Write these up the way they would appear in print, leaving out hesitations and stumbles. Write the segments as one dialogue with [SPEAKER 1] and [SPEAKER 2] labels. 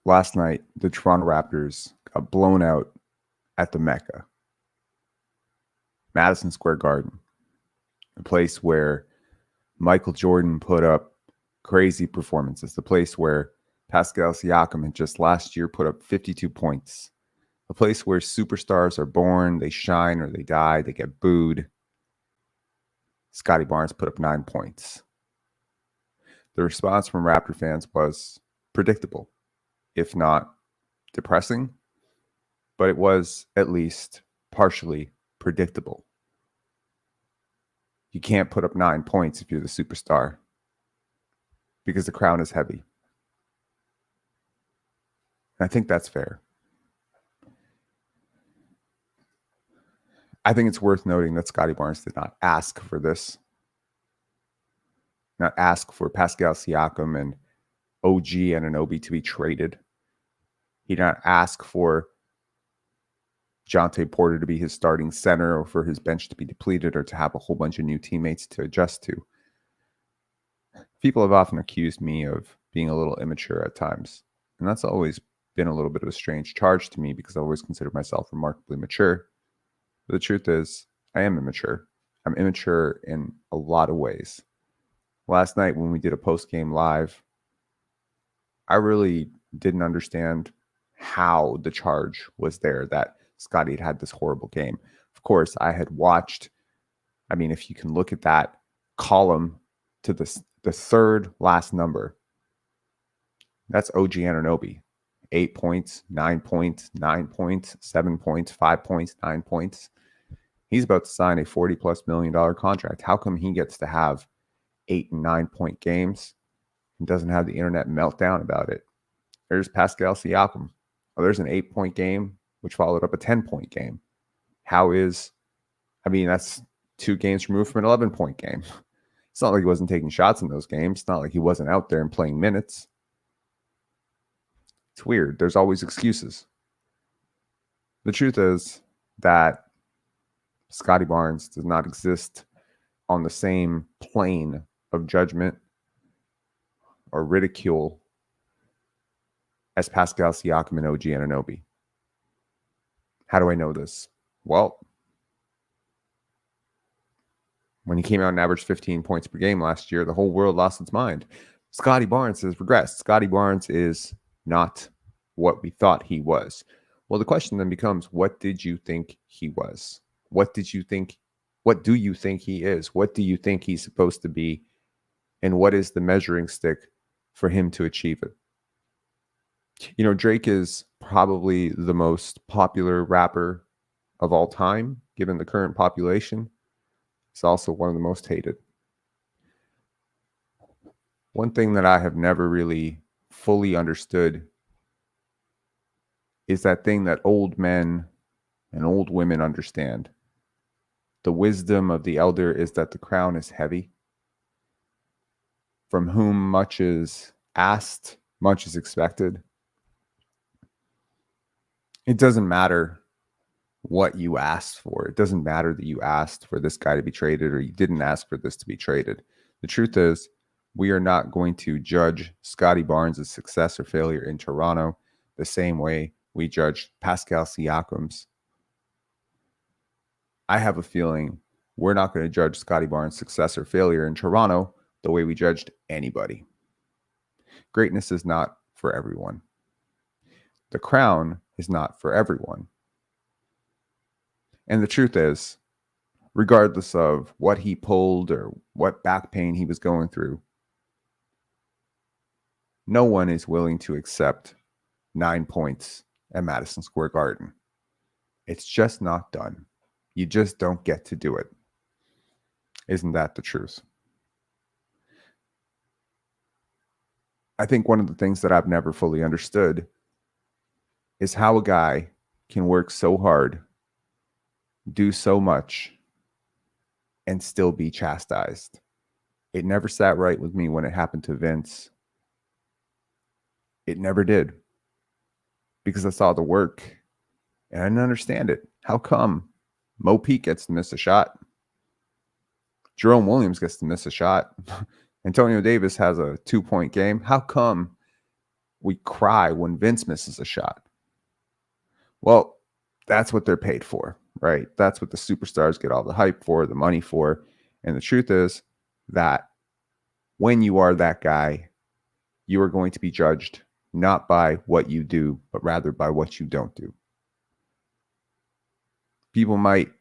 [SPEAKER 1] Last night, the Toronto Raptors got blown out at the Mecca, Madison Square Garden, a place where Michael Jordan put up crazy performances, the place where Pascal Siakam had just last year put up 52 points, a place where superstars are born, they shine or they die, they get booed. Scottie Barnes put up 9 points. The response from Raptor fans was predictable, if not depressing, but it was at least partially predictable. You can't put up 9 points if you're the superstar because the crown is heavy. And I think that's fair. I think it's worth noting that Scottie Barnes did not ask for this, not ask for Pascal Siakam and OG Anunoby to be traded. He did not ask for Jonte Porter to be his starting center or for his bench to be depleted or to have a whole bunch of new teammates to adjust to. People have often accused me of being a little immature at times, and that's always been a little bit of a strange charge to me because I always considered myself remarkably mature. But the truth is, I am immature. I'm immature in a lot of ways. Last night when we did a post-game live, I really didn't understand how the charge was there that Scottie had this horrible game. Of course, I had watched, if you can look at that column to the third last number, that's OG Anunoby. 8 points, 9 points, 9 points, 7 points, 5 points, 9 points. He's about to sign a $40+ million contract. How come he gets to have 8 and 9 point games and doesn't have the internet meltdown about it? There's Pascal Siakam. Oh, there's an 8-point game, which followed up a 10-point game. That's 2 games removed from an 11-point game. It's not like he wasn't taking shots in those games. It's not like he wasn't out there and playing minutes. It's weird. There's always excuses. The truth is that Scottie Barnes does not exist on the same plane of judgment or ridicule as Pascal Siakam and OG Anunoby. How do I know this? Well, when he came out and averaged 15 points per game last year, the whole world lost its mind. Scottie Barnes has regressed. Scottie Barnes is not what we thought he was. Well, the question then becomes, what did you think he was? What do you think he is? What do you think he's supposed to be? And what is the measuring stick for him to achieve it? Drake is probably the most popular rapper of all time, given the current population. He's also one of the most hated. One thing that I have never really fully understood is that thing that old men and old women understand. The wisdom of the elder is that the crown is heavy. From whom much is asked, much is expected. It doesn't matter what you asked for. It doesn't matter that you asked for this guy to be traded or you didn't ask for this to be traded. The truth is, we are not going to judge Scottie Barnes' success or failure in Toronto the same way we judged Pascal Siakam's. I have a feeling we're not going to judge Scottie Barnes' success or failure in Toronto the way we judged anybody. Greatness is not for everyone. The crown is not for everyone. And the truth is, regardless of what he pulled or what back pain he was going through, no one is willing to accept 9 points at Madison Square Garden. It's just not done. You just don't get to do it. Isn't that the truth? I think one of the things that I've never fully understood is how a guy can work so hard, do so much, and still be chastised. It never sat right with me when it happened to Vince. It never did. Because I saw the work and I didn't understand it. How come Mo Peake gets to miss a shot? Jerome Williams gets to miss a shot. Antonio Davis has a 2-point game. How come we cry when Vince misses a shot. Well, that's what they're paid for, right? That's what the superstars get all the hype for, the money for. And the truth is that when you are that guy, you are going to be judged not by what you do, but rather by what you don't do. People might,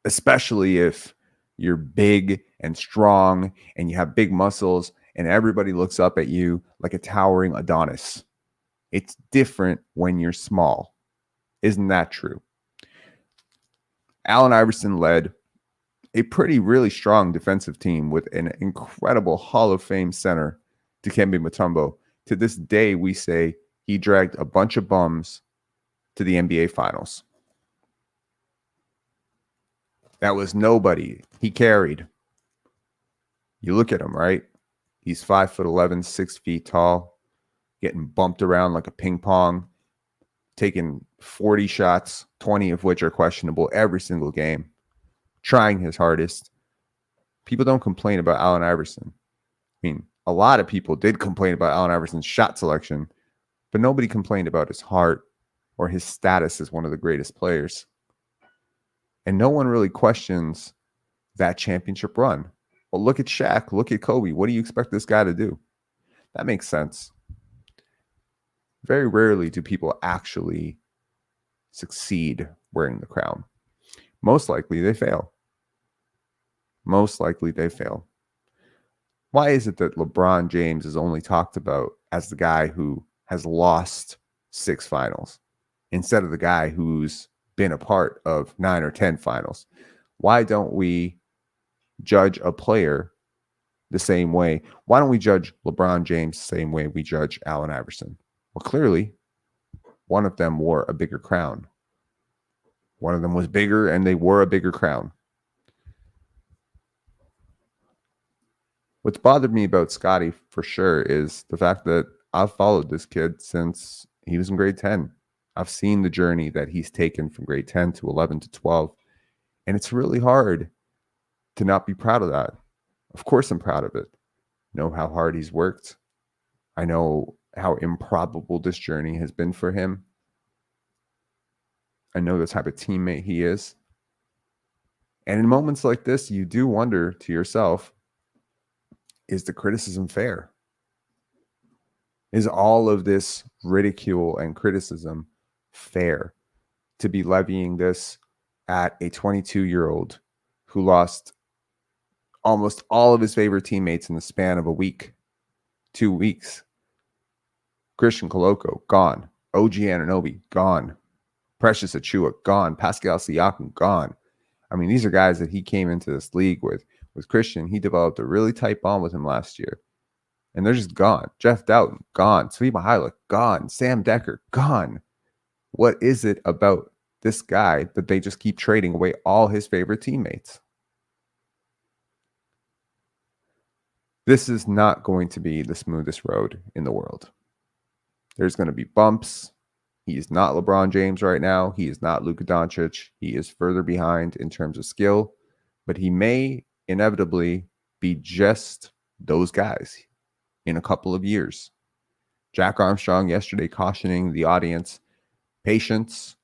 [SPEAKER 1] especially if you're big and strong and you have big muscles and everybody looks up at you like a towering Adonis. It's different when you're small. Isn't that true? Allen Iverson led a really strong defensive team with an incredible Hall of Fame center, Dikembe Mutombo. To this day, we say he dragged a bunch of bums to the NBA Finals. That was nobody. He carried. You look at him, right? He's 5'11", 6 feet tall, getting bumped around like a ping pong, taking 40 shots, 20 of which are questionable every single game, trying his hardest. People don't complain about Allen Iverson. I mean, a lot of people did complain about Allen Iverson's shot selection, but nobody complained about his heart or his status as one of the greatest players. And no one really questions that championship run. Well, look at Shaq. Look at Kobe. What do you expect this guy to do? That makes sense. Very rarely do people actually succeed wearing the crown. Most likely they fail. Most likely they fail. Why is it that LeBron James is only talked about as the guy who has lost 6 finals instead of the guy who's been a part of 9 or 10 finals? Why don't we judge a player the same way? Why don't we judge LeBron James the same way we judge Allen Iverson? Well, clearly, one of them wore a bigger crown. One of them was bigger and they wore a bigger crown. What's bothered me about Scottie for sure is the fact that I've followed this kid since he was in grade 10. I've seen the journey that he's taken from grade 10 to 11 to 12. And it's really hard to not be proud of that. Of course, I'm proud of it. I know how hard he's worked. I know how improbable this journey has been for him. I know the type of teammate he is. And in moments like this, you do wonder to yourself, is the criticism fair? Is all of this ridicule and criticism fair? To be levying this at a 22-year-old who lost almost all of his favorite teammates in the span of a week, 2 weeks. Christian Coloco, gone. OG Anunoby, gone. Precious Achiuwa, gone. Pascal Siakam, gone. I mean, these are guys that he came into this league with. With Christian, he developed a really tight bond with him last year. And they're just gone. Jeff Doughton, gone. Svi Mykhailiuk, gone. Sam Decker, gone. What is it about this guy that they just keep trading away all his favorite teammates? This is not going to be the smoothest road in the world. There's going to be bumps. He is not LeBron James right now. He is not Luka Doncic. He is further behind in terms of skill, but he may inevitably be just those guys in a couple of years. Jack Armstrong yesterday cautioning the audience, patience.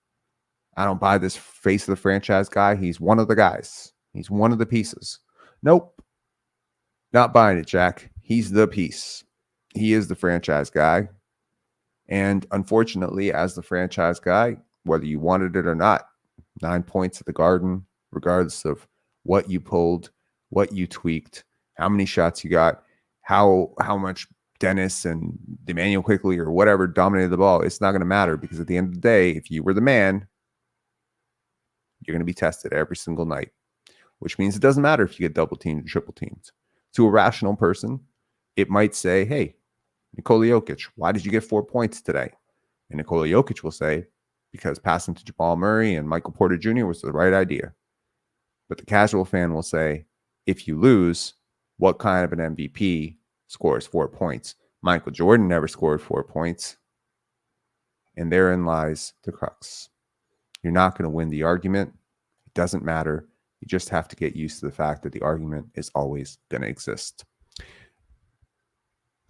[SPEAKER 1] I don't buy this face of the franchise guy. He's one of the guys. He's one of the pieces. Nope. Not buying it, Jack. He's the piece. He is the franchise guy. And unfortunately, as the franchise guy, whether you wanted it or not, 9 points at the Garden, regardless of what you pulled, what you tweaked, how many shots you got, how much Dennis and Emmanuel Quickley or whatever dominated the ball, it's not going to matter, because at the end of the day, if you were the man, you're going to be tested every single night, which means it doesn't matter if you get double teamed and triple teamed. To a rational person, it might say, hey, Nikola Jokic, why did you get 4 points today? And Nikola Jokic will say, because passing to Jamal Murray and Michael Porter Jr. was the right idea. But the casual fan will say, if you lose, what kind of an MVP scores 4 points? Michael Jordan never scored 4 points. And therein lies the crux. You're not going to win the argument. It doesn't matter. You just have to get used to the fact that the argument is always going to exist.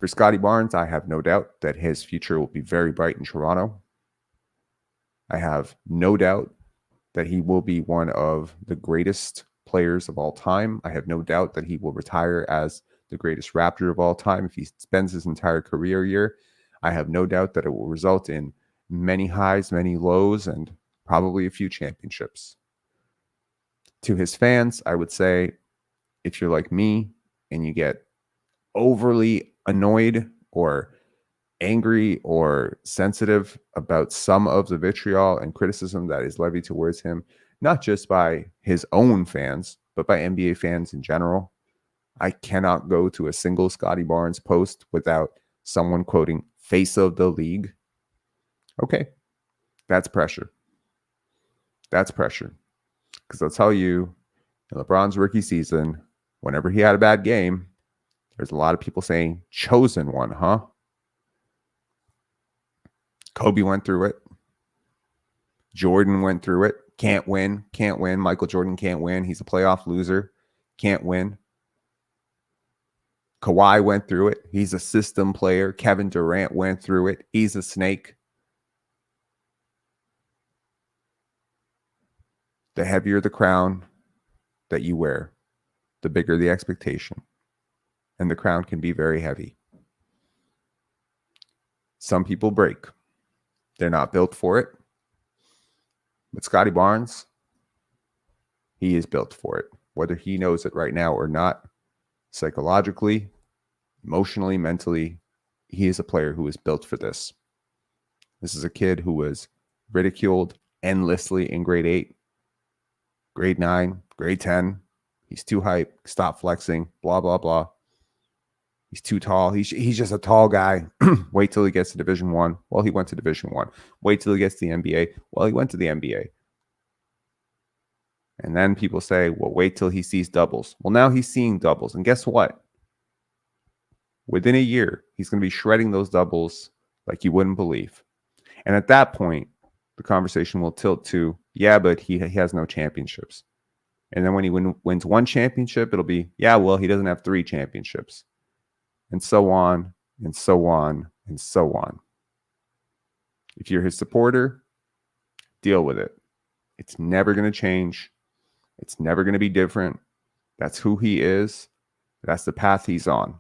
[SPEAKER 1] For Scottie Barnes, I have no doubt that his future will be very bright in Toronto. I have no doubt that he will be one of the greatest players of all time. I have no doubt that he will retire as the greatest Raptor of all time if he spends his entire career here. I have no doubt that it will result in many highs, many lows, and probably a few championships. To his fans, I would say, if you're like me and you get overly annoyed or angry or sensitive about some of the vitriol and criticism that is levied towards him, not just by his own fans, but by NBA fans in general, I cannot go to a single Scottie Barnes post without someone quoting face of the league. Okay, that's pressure. That's pressure. Because I'll tell you, in LeBron's rookie season, whenever he had a bad game, there's a lot of people saying, chosen one, huh? Kobe went through it. Jordan went through it. Can't win. Can't win. Michael Jordan can't win. He's a playoff loser. Can't win. Kawhi went through it. He's a system player. Kevin Durant went through it. He's a snake. The heavier the crown that you wear, the bigger the expectation. And the crown can be very heavy. Some people break. They're not built for it. But Scottie Barnes, he is built for it. Whether he knows it right now or not, psychologically, emotionally, mentally, he is a player who is built for this. This is a kid who was ridiculed endlessly in grade 8, grade 9, grade 10. He's too hype. Stop flexing. Blah, blah, blah. He's too tall. He's just a tall guy. Wait till he gets to Division 1. Well, he went to Division 1. Wait till he gets to the NBA. Well, he went to the NBA. And then people say, well, wait till he sees doubles. Well, now he's seeing doubles. And guess what? Within a year, he's going to be shredding those doubles like you wouldn't believe. And at that point, the conversation will tilt to, yeah, but he has no championships. And then when he wins one championship, it'll be, yeah, well, he doesn't have 3 championships. And so on, and so on, and so on. If you're his supporter, deal with it. It's never going to change. It's never going to be different. That's who he is. That's the path he's on.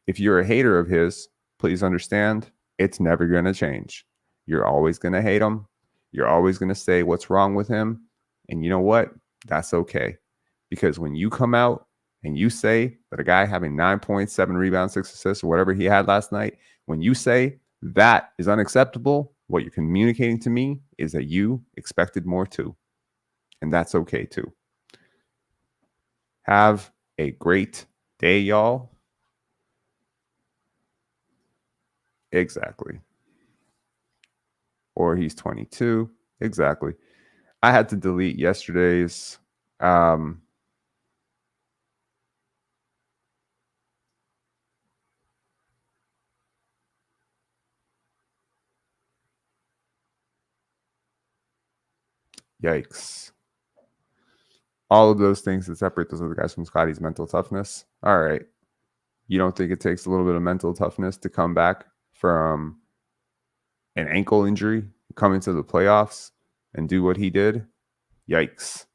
[SPEAKER 1] If you're a hater of his, please understand, it's never going to change. You're always going to hate him. You're always going to say what's wrong with him. And you know what? That's okay. Because when you come out and you say that a guy having 9 points, 7 rebounds, 6 assists, or whatever he had last night, when you say that is unacceptable, what you're communicating to me is that you expected more too. And that's okay too. Have a great day, y'all. Exactly. Or he's 22. Exactly. I had to delete yesterday's yikes. All of those things that separate those other guys from Scottie's mental toughness. All right. You don't think it takes a little bit of mental toughness to come back from an ankle injury, come into the playoffs and do what he did? Yikes.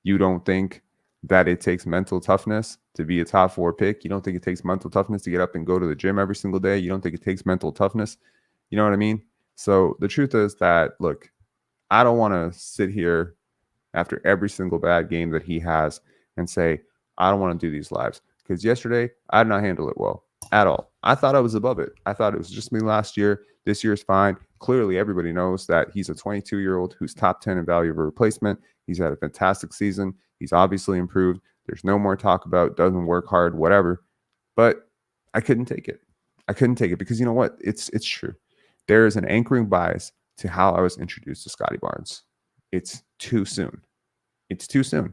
[SPEAKER 1] You don't think that it takes mental toughness to be a top 4 pick? You don't think it takes mental toughness to get up and go to the gym every single day? You don't think it takes mental toughness? You know what I mean? So the truth is that, look, I don't want to sit here after every single bad game that he has and say, I don't want to do these lives. Because yesterday, I did not handle it well at all. I thought I was above it. I thought it was just me last year. This year's fine. Clearly, everybody knows that he's a 22-year-old who's top 10 in value of a replacement. He's had a fantastic season. He's obviously improved. There's no more talk about doesn't work hard, whatever. But I couldn't take it. I couldn't take it because you know what? It's true. There is an anchoring bias to how I was introduced to Scottie Barnes. It's too soon. It's too soon.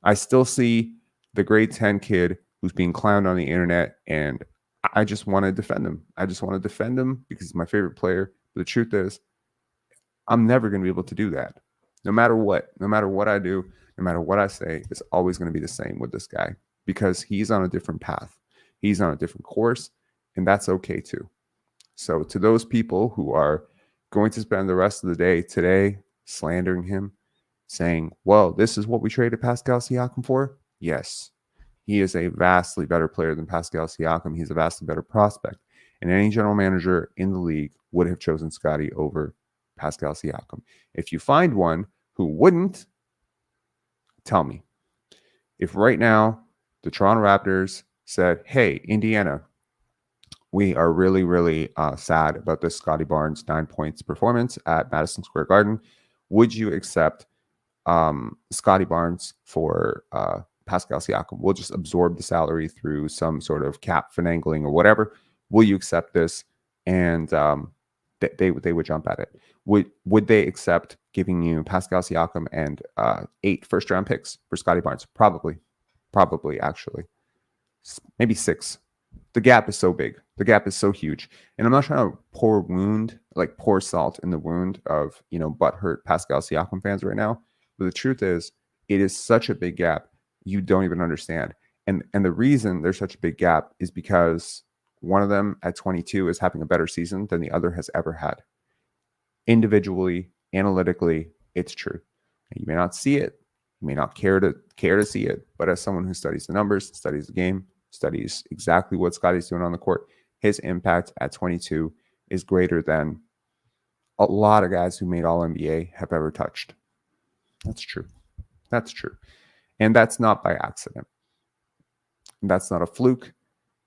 [SPEAKER 1] I still see the grade 10 kid who's being clowned on the internet, and I just want to defend him. I just want to defend him because he's my favorite player. But the truth is, I'm never going to be able to do that. No matter what I do, no matter what I say, it's always going to be the same with this guy because he's on a different path. He's on a different course. And that's okay too. So to those people who are going to spend the rest of the day today slandering him, saying, well, this is what we traded Pascal Siakam for. Yes, he is a vastly better player than Pascal Siakam. He's a vastly better prospect. And any general manager in the league would have chosen Scottie over Pascal Siakam. If you find one who wouldn't, tell me. If right now the Toronto Raptors said, hey, Indiana, we are really, really sad about this Scottie Barnes 9 points performance at Madison Square Garden, would you accept Scottie Barnes for Pascal Siakam? We'll just absorb the salary through some sort of cap finagling or whatever. Will you accept this? And they would jump at it. Would they accept giving you Pascal Siakam and 8 first-round picks for Scottie Barnes? Probably, actually, maybe 6. The gap is so big. The gap is so huge. And I'm not trying to pour salt in the wound of, butthurt Pascal Siakam fans right now. But the truth is, it is such a big gap, you don't even understand. And the reason there's such a big gap is because one of them at 22 is having a better season than the other has ever had. Individually, analytically, it's true. And you may not see it. You may not care to see it. But as someone who studies the numbers, studies the game, studies exactly what Scottie's doing on the court, his impact at 22 is greater than a lot of guys who made All-NBA have ever touched. That's true. And that's not by accident. That's not a fluke.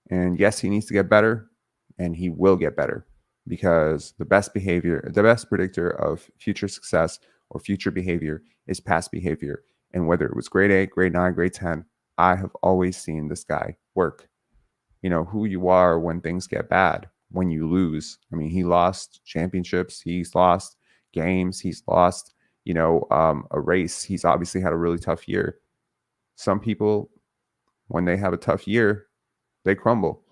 [SPEAKER 1] And yes, he needs to get better, and he will get better, because the best predictor of future success or future behavior is past behavior. And whether it was grade 8, grade 9, grade 10, I have always seen this guy work. Who you are when things get bad, when you lose. I mean, he lost championships. He's lost games. He's lost, a race. He's obviously had a really tough year. Some people, when they have a tough year, they crumble.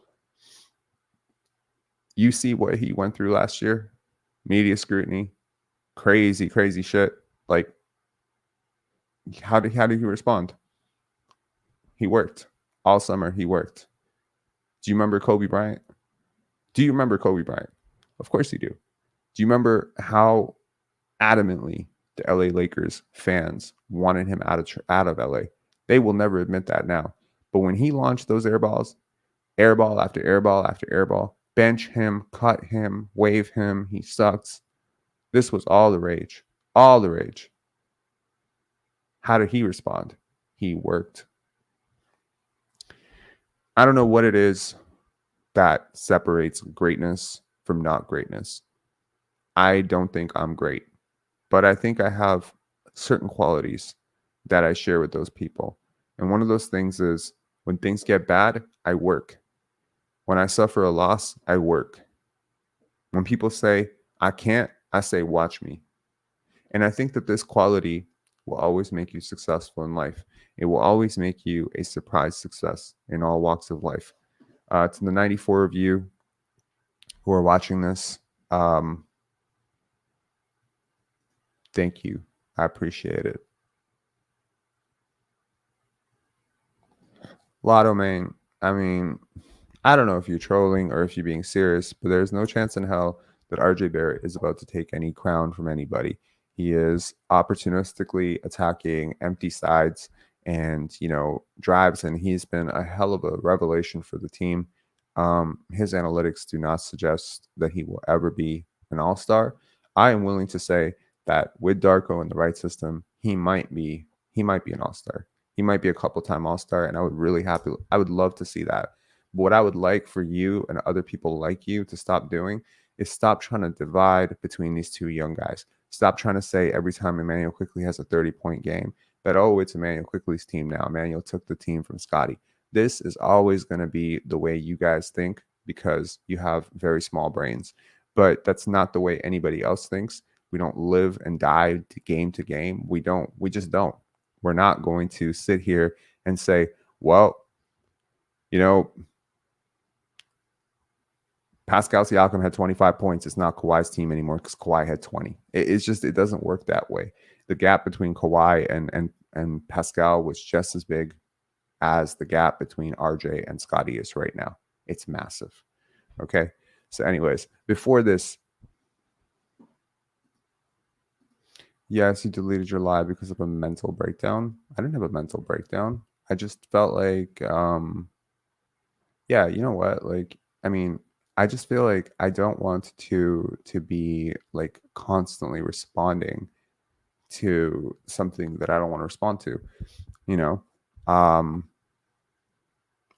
[SPEAKER 1] You see what he went through last year. Media scrutiny, crazy shit. Like, how did he respond? He worked. All summer, he worked. Do you remember Kobe Bryant? Of course you do. Do you remember how adamantly the LA Lakers fans wanted him out of LA? They will never admit that now. But when he launched those air balls, airball after airball after airball, bench him, cut him, wave him, he sucks. This was all the rage. All the rage. How did he respond? He worked. I don't know what it is that separates greatness from not greatness. I don't think I'm great, but I think I have certain qualities that I share with those people. And one of those things is, when things get bad, I work. When I suffer a loss, I work. When people say, I can't, I say, watch me. And I think that this quality will always make you successful in life. It will always make you a surprise success in all walks of life. To the 94 of you who are watching this, thank you. I appreciate it. Lotto Man, I mean, I don't know if you're trolling or if you're being serious, but there's no chance in hell that RJ Barrett is about to take any crown from anybody. He is opportunistically attacking empty sides and, drives, and he's been a hell of a revelation for the team. His analytics do not suggest that he will ever be an all-star. I am willing to say that with Darko in the right system, he might be an all-star. He might be a couple-time all-star, and I would love to see that. But what I would like for you and other people like you to stop doing is stop trying to divide between these two young guys. Stop trying to say every time Emmanuel Quickley has a 30-point game that, oh, it's Emmanuel Quickley's team now. Emmanuel took the team from Scottie. This is always going to be the way you guys think because you have very small brains. But that's not the way anybody else thinks. We don't live and die to game. We just don't. We're not going to sit here and say, well, Pascal Siakam had 25 points. It's not Kawhi's team anymore because Kawhi had 20. It doesn't work that way. The gap between Kawhi and Pascal was just as big as the gap between RJ and Scottie is right now. It's massive. Okay. So, anyways, before this, yes, you deleted your live because of a mental breakdown. I didn't have a mental breakdown. I just felt like, yeah, you know what? Like, I mean, I just feel like I don't want to be like constantly responding to something that I don't want to respond to, you know? Um,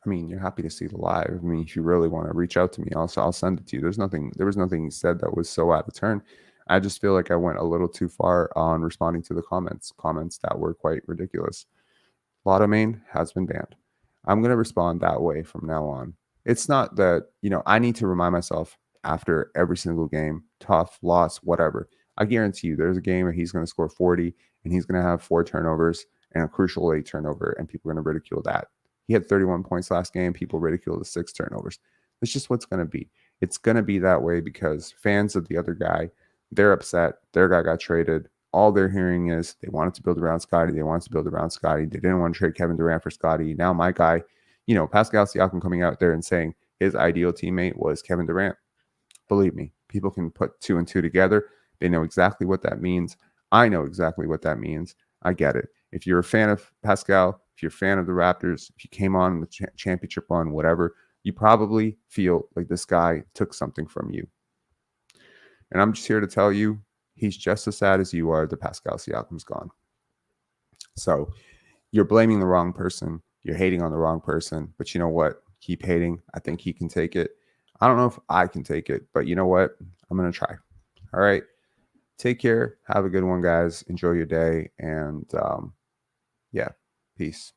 [SPEAKER 1] I mean, you're happy to see the live. I mean, if you really want to reach out to me, I'll send it to you. There was nothing said that was so out of turn. I just feel like I went a little too far on responding to the comments that were quite ridiculous. Lotomane has been banned. I'm going to respond that way from now on. It's not that, I need to remind myself after every single game, tough, loss, whatever. I guarantee you there's a game where he's going to score 40 and he's going to have 4 turnovers and a crucial late turnover, and people are going to ridicule that. He had 31 points last game. People ridicule the 6 turnovers. It's just what's going to be. It's going to be that way because fans of the other guy, they're upset. Their guy got traded. All they're hearing is they wanted to build around Scottie. They wanted to build around Scottie. They didn't want to trade Kevin Durant for Scottie. Now my guy, Pascal Siakam coming out there and saying his ideal teammate was Kevin Durant. Believe me, people can put 2 and 2 together. They know exactly what that means. I know exactly what that means. I get it. If you're a fan of Pascal, if you're a fan of the Raptors, if you came on the championship run, whatever, you probably feel like this guy took something from you. And I'm just here to tell you, he's just as sad as you are that Pascal Siakam's gone. So you're blaming the wrong person. You're hating on the wrong person. But you know what? Keep hating. I think he can take it. I don't know if I can take it, but you know what? I'm going to try. All right. Take care. Have a good one, guys. Enjoy your day. And yeah, peace.